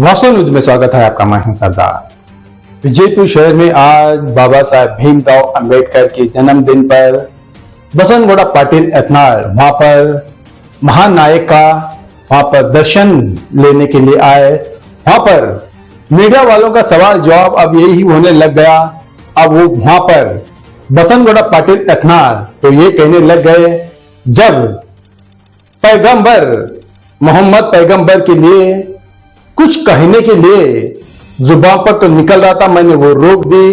वास्तव न्यूज में स्वागत है आपका। मैं हूं सरदार। विजयपुर शहर में आज बाबा साहेब भीमराव अंबेडकर के जन्मदिन पर बसनगौड़ा पाटिल एथनाल वहां पर महान नायक का वहां पर दर्शन लेने के लिए आए। वहां पर मीडिया वालों का सवाल जवाब अब यही होने लग गया। अब वो वहां पर बसनगौड़ा पाटिल एथनाल तो ये कहने लग गए, जब पैगंबर मोहम्मद पैगंबर के लिए कुछ कहने के लिए जुबान पर तो निकल रहा था, मैंने वो रोक दी,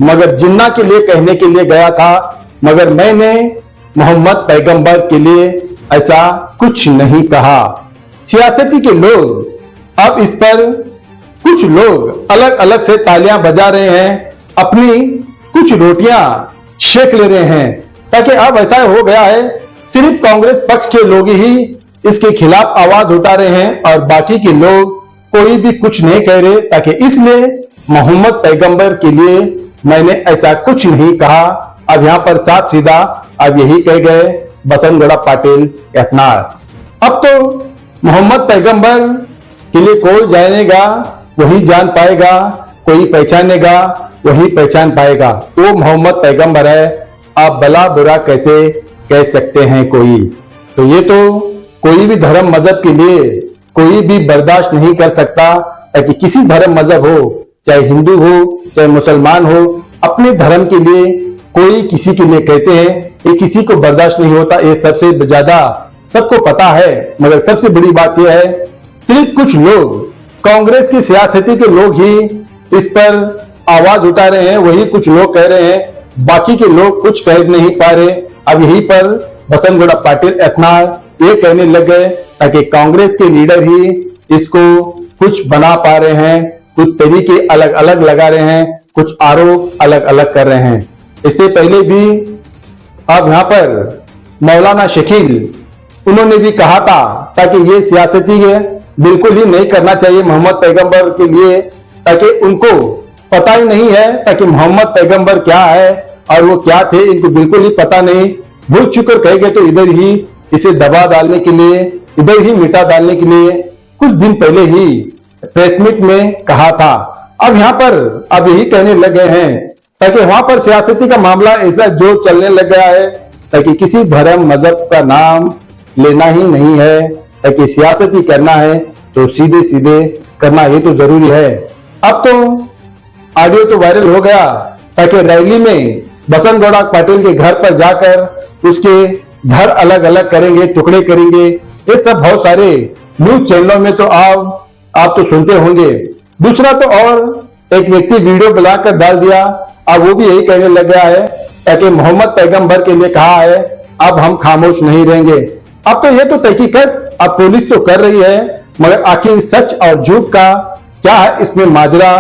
मगर जिन्ना के लिए कहने के लिए गया था, मगर मैंने मोहम्मद पैगंबर के लिए ऐसा कुछ नहीं कहा। सियासती के लोग अब इस पर कुछ लोग अलग अलग से तालियां बजा रहे हैं, अपनी कुछ रोटियां शेक ले रहे हैं, ताकि अब ऐसा हो गया है सिर्फ कांग्रेस पक्ष के लोग ही इसके खिलाफ आवाज उठा रहे हैं और बाकी के लोग कोई भी कुछ नहीं कह रहे, ताकि इसलिए मोहम्मद पैगंबर के लिए मैंने ऐसा कुछ नहीं कहा। अब यहां पर साफ सीधा अब यही कह गए बसनगौड़ा पाटिल एथनाल। अब तो मोहम्मद पैगंबर के लिए कोई जानेगा वही जान पाएगा, कोई पहचानेगा वही पहचान पाएगा। वो मोहम्मद पैगंबर है, आप भला बुरा कैसे कह सकते हैं कोई। तो ये तो कोई भी धर्म मजहब के लिए कोई भी बर्दाश्त नहीं कर सकता, ताकि किसी धर्म मजहब हो, चाहे हिंदू हो चाहे मुसलमान हो, अपने धर्म के लिए कोई किसी के लिए कहते हैं, ये किसी को बर्दाश्त नहीं होता। ये सबसे ज्यादा सबको पता है, मगर सबसे बड़ी बात यह है सिर्फ कुछ लोग कांग्रेस की सियासती के लोग ही इस पर आवाज उठा रहे हैं, वही कुछ लोग कह रहे हैं, बाकी के लोग कुछ कह नहीं पा रहे। अब यही पर बसनगौड़ा पाटिल एथनाल ये कहने लग गए, ताकि कांग्रेस के लीडर ही इसको कुछ बना पा रहे हैं, कुछ तरीके अलग अलग लगा रहे हैं, कुछ आरोप अलग अलग कर रहे हैं। इससे पहले भी अब यहाँ पर मौलाना शकील उन्होंने भी कहा था, ताकि ये सियासती है बिल्कुल ही नहीं करना चाहिए मोहम्मद पैगंबर के लिए, ताकि उनको पता ही नहीं है ताकि मोहम्मद पैगंबर क्या है और वो क्या थे, इनको बिल्कुल ही पता नहीं। भूल चुकर कह गए तो इधर ही इसे दबा डालने के लिए, इधर ही मिटा डालने के लिए कुछ दिन पहले ही प्रेस मीट में कहा था। अब यहाँ पर अब यही कहने लग गए हैं, ताकि वहां पर सियासती का मामला ऐसा जो चलने लग गया है, ताकि किसी धर्म मजहब का नाम लेना ही नहीं है, ताकि सियासती करना है तो सीधे सीधे करना ये तो जरूरी है। अब तो ऑडियो तो वायरल हो गया, ताकि रैली में बसनगौड़ा पाटिल के घर पर जाकर उसके घर अलग अलग करेंगे, टुकड़े करेंगे, ये सब बहुत सारे न्यूज चैनलों में तो आप तो सुनते होंगे। दूसरा तो और एक व्यक्ति वीडियो बनाकर डाल दिया, अब वो भी यही कहने लग गया है, ताकि मोहम्मद पैगंबर के लिए कहा है, अब हम खामोश नहीं रहेंगे। अब तो ये तो तहकीकत अब पुलिस तो कर रही है, मगर आखिर सच और झूठ का क्या है इसमें माजरा,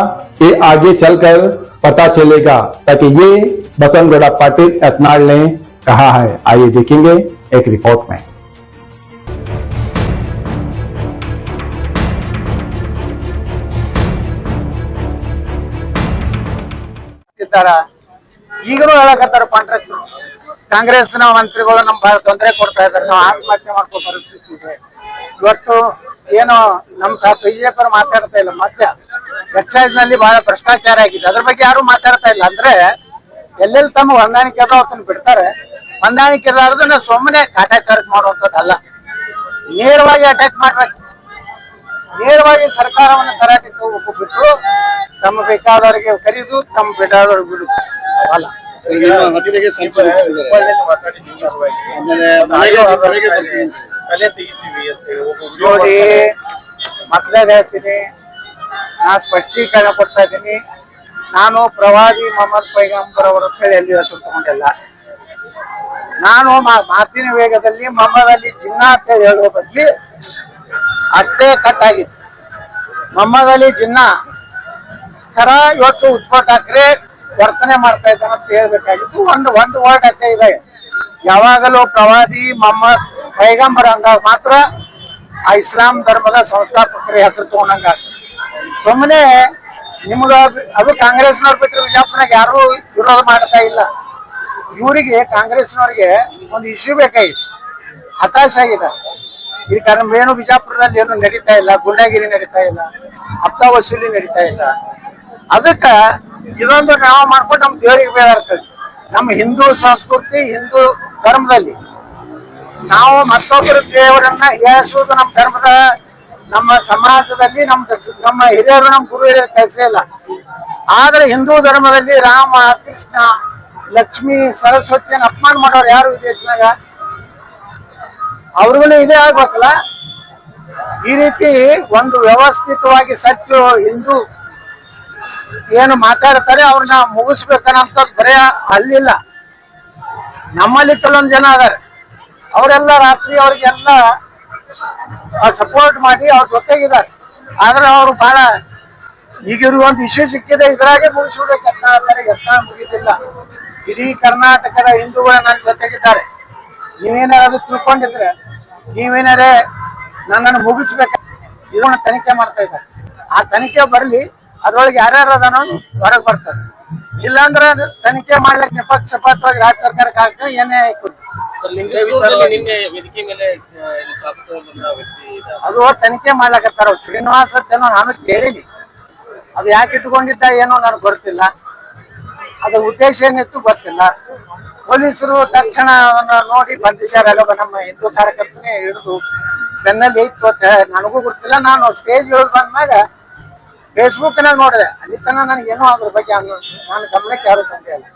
ये आगे चलकर पता चलेगा, ताकि ये बसनगौड़ा पाटिल एथनाल ने कहा है। आइए देखेंगे एक रिपोर्ट में। ಈಗಲೂ ಹೇಳಕತ್ತಾರ ಕಾಂಟ್ರಾಕ್ಟರ್ ಕಾಂಗ್ರೆಸ್ನ ಮಂತ್ರಿಗಳು ನಮ್ ಬಹಳ ತೊಂದರೆ ಕೊಡ್ತಾ ಇದಾರೆ, ನಾವು ಆತ್ಮಹತ್ಯೆ ಮಾಡ್ಕೋ ಪರಿಸ್ಥಿತಿ ಇದೆ ಇವತ್ತು. ಏನೋ ನಮ್ ಬಿಜೆಪಿ ಮಾತಾಡ್ತಾ ಇಲ್ಲ, ಮಧ್ಯ ಎಕ್ಸೈಸ್ ನಲ್ಲಿ ಬಹಳ ಭ್ರಷ್ಟಾಚಾರ ಆಗಿದೆ, ಅದ್ರ ಬಗ್ಗೆ ಯಾರು ಮಾತಾಡ್ತಾ ಇಲ್ಲ. ಅಂದ್ರೆ ಎಲ್ಲೆಲ್ಲಿ ತಮ್ಮ ಹೊಂದಾಣಿಕೆ ಅದ ಅದನ್ನ ಬಿಡ್ತಾರೆ, ಹೊಂದಾಣಿಕೆ ಇರಲಾರ್ದನ್ನ ಸುಮ್ಮನೆ ಕಾಟಾಚಾರಕ್ಕೆ ಮಾಡುವಂತದ್ದಲ್ಲ, ನೇರವಾಗಿ ಅಟ್ಯಾಕ್ ಮಾಡ್ಬೇಕು. ನೇರವಾಗಿ ಸರ್ಕಾರವನ್ನು ತರಾಟೆಗೆ ಹೋಗ್ಬೇಕು ಬಿಟ್ಟು ತಮ್ಮ ಬೇಕಾದವರಿಗೆ ಕರೀದು ತಮ್ಮ ಬೇಕಾದವ್ರಿಗೆ ಬಿಡುದು ಅಲ್ಲ. ನೋಡಿ ಮೊದಲೇ ಹೇಳ್ತೀನಿ, ನಾ ಸ್ಪಷ್ಟೀಕರಣ ಕೊಡ್ತಾ ಇದ್ದೀನಿ, ನಾನು ಪ್ರವಾದಿ ಮೊಹಮ್ಮದ್ ಪೈಗಂಬರ್ ಅವರ ಹೇಳಿ ಎಲ್ಲಿ ಹೆಸರು ತಗೊಂಡಿಲ್ಲ. ನಾನು ಮಾತಿನ ವೇಗದಲ್ಲಿ ಮೊಹಮ್ಮದ್ ಅಲಿ ಜಿನ್ನಾ ಅಂತ ಹೇಳಿ ಹೇಳುವ ಬಗ್ಗೆ ಅಷ್ಟೇ ಕಟ್ ಆಗಿತ್ತು. ಮೊಹಮ್ಮದ್ ಅಲಿ ಜಿನ್ನಾ ತರ ಇವತ್ತು ಉದ್ಭವ ಠಾಕ್ರೆ ವರ್ತನೆ ಮಾಡ್ತಾ ಇದ್ದಾನೆ ಅಂತ ಹೇಳ್ಬೇಕಾಗಿತ್ತು. ಒಂದು ವರ್ಡ್ ಅಷ್ಟೇ ಇದೆ, ಯಾವಾಗಲೂ ಪ್ರವಾದಿ ಮೊಹಮ್ಮದ್ ಪೈಗಂಬರ್ ಅಂದಾಗ ಮಾತ್ರ ಆ ಇಸ್ಲಾಂ ಧರ್ಮದ ಸಂಸ್ಥಾಪಕರ ಹೆಸರು ತಗೊಂಡಂಗ. ಸುಮ್ಮನೆ ನಿಮ್ಗ ಅದು ಕಾಂಗ್ರೆಸ್ನವ್ರು ಬಿಟ್ಟರೆ ಬಿಜಾಪುರನಾಗ ಯಾರು ವಿರೋಧ ಮಾಡ್ತಾ ಇಲ್ಲ. ಇವರಿಗೆ ಕಾಂಗ್ರೆಸ್ನವ್ರಿಗೆ ಒಂದು ಇಶ್ಯೂ ಬೇಕಾಗಿತ್ತು, ಹತಾಶ ಆಗಿದೆ. ಈ ಕಾರಣ ಏನು ಬಿಜಾಪುರದಲ್ಲಿ ಏನು ನಡೀತಾ ಇಲ್ಲ, ಗುಂಡಾಗಿರಿ ನಡೀತಾ ಇಲ್ಲ, ಹಪ್ತ ವಸೂಲಿ ನಡೀತಾ ಇಲ್ಲ. ಅದಕ್ಕ ಇದೊಂದು ನಾವು ಮಾಡ್ಕೊಂಡು ನಮ್ ದೇವರಿಗೆ ಬೇಡಾಡ್ತೇವೆ. ನಮ್ಮ ಹಿಂದೂ ಸಂಸ್ಕೃತಿ, ಹಿಂದೂ ಧರ್ಮದಲ್ಲಿ ನಾವು ಮತ್ತೊಬ್ಬರ ದೇವರನ್ನ ಏರಿಸುವುದು ನಮ್ಮ ಧರ್ಮದ, ನಮ್ಮ ಸಮಾಜದಲ್ಲಿ ನಮ್ಮ ಹಿರಿಯರು, ನಮ್ಮ ಗುರು ಹಿರಿಯರು ಕಲಿಸಲಿಲ್ಲ. ಆದ್ರೆ ಹಿಂದೂ ಧರ್ಮದಲ್ಲಿ ರಾಮ, ಕೃಷ್ಣ, ಲಕ್ಷ್ಮಿ, ಸರಸ್ವತಿಯನ್ನು ಅಪಮಾನ ಮಾಡೋರು ಯಾರು ಈ ದೇಶನಾಗ? ಅವ್ರಿಗೂ ಇದೇ ಆಗ್ಬೇಕಲ್ಲ. ಈ ರೀತಿ ಒಂದು ವ್ಯವಸ್ಥಿತವಾಗಿ ಸಚ್ಚು ಹಿಂದೂ ಏನು ಮಾತಾಡ್ತಾರೆ ಅವ್ರನ್ನ ಮುಗಿಸ್ಬೇಕನ್ನಂತ ಬರೇ ಅಲ್ಲಿಲ್ಲ. ನಮ್ಮಲ್ಲಿ ಕೆಲವೊಂದು ಜನ ಅದಾರೆ, ಅವರೆಲ್ಲ ರಾತ್ರಿ ಅವ್ರಿಗೆಲ್ಲ ಸಪೋರ್ಟ್ ಮಾಡಿ ಅವ್ರ ಜೊತೆಗಿದ್ದಾರೆ. ಆದ್ರೆ ಅವರು ಬಹಳ ಈಗಿರುವ ಒಂದು ಇಶ್ಯೂ ಸಿಕ್ಕಿದೆ, ಇದ್ರಾಗೆ ಮುಗಿಸ್ಬಿಡ್ಬೇಕು ಯತ್ನ ಮುಗಿದಿಲ್ಲ. ಇಡೀ ಕರ್ನಾಟಕದ ಹಿಂದೂಗಳು ನನ್ನ ಜೊತೆಗಿದ್ದಾರೆ. ನೀವೇನಾರ ಅದು ತಿಳ್ಕೊಂಡಿದ್ರೆ, ನೀವೇನಾರೇ ನನ್ನನ್ನು ಮುಗಿಸ್ಬೇಕ, ಇದನ್ನ ತನಿಖೆ ಮಾಡ್ತಾ ಇದ್ದಾರೆ. ಆ ತನಿಖೆ ಬರ್ಲಿ, ಅದ್ರೊಳಗೆ ಯಾರ್ಯಾರು ಅದನ್ನ ಹೊರಗೆ ಬರ್ತದೆ. ಇಲ್ಲಾಂದ್ರೆ ತನಿಖೆ ಮಾಡ್ಲಿಕ್ಕೆ ನಿಪಕ್ಷಪಾತವಾಗಿ ರಾಜ್ಯ ಸರ್ಕಾರಕ್ಕೆ ಆಗ್ತದೆ. ಏನೇ ಅದು ತನಿಖೆ ಮಾಡ್ಲಕತ್ತಾರ. ಶ್ರೀನಿವಾಸ ಏನೋ ನಾನು ಕೇಳಿನಿ, ಅದು ಯಾಕೆ ಇಟ್ಕೊಂಡಿದ್ದ ಏನೋ ನನಗೆ ಗೊತ್ತಿಲ್ಲ. ಅದ್ರ ಉದ್ದೇಶ ಏನಿತ್ತು ಗೊತ್ತಿಲ್ಲ. ಪೊಲೀಸರು ತಕ್ಷಣ ನೋಡಿ ಬಂಧಿಸ್ಯಾರ. ನಮ್ಮ ಹಿಂದೂ ಕಾರ್ಯಕರ್ತನೇ ಹಿಡಿದು ಬೆನ್ನಲ್ಲಿ ಇತ್ತು ಅಂತ ನನಗೂ ಗೊತ್ತಿಲ್ಲ. ನಾನು ಸ್ಟೇಜ್ ಇಳಿದು ಬಂದ್ಮ್ಯಾಗ ಫೇಸ್ಬುಕ್ನಾಗ ನೋಡಿದೆ. ಅಲ್ಲಿ ತನಕ ನನಗೇನೋ ಅದ್ರ ಬಗ್ಗೆ ನಾನು ಗಮನಕ್ಕೆ ಯಾರು ತಂದೆ ಇಲ್ಲ.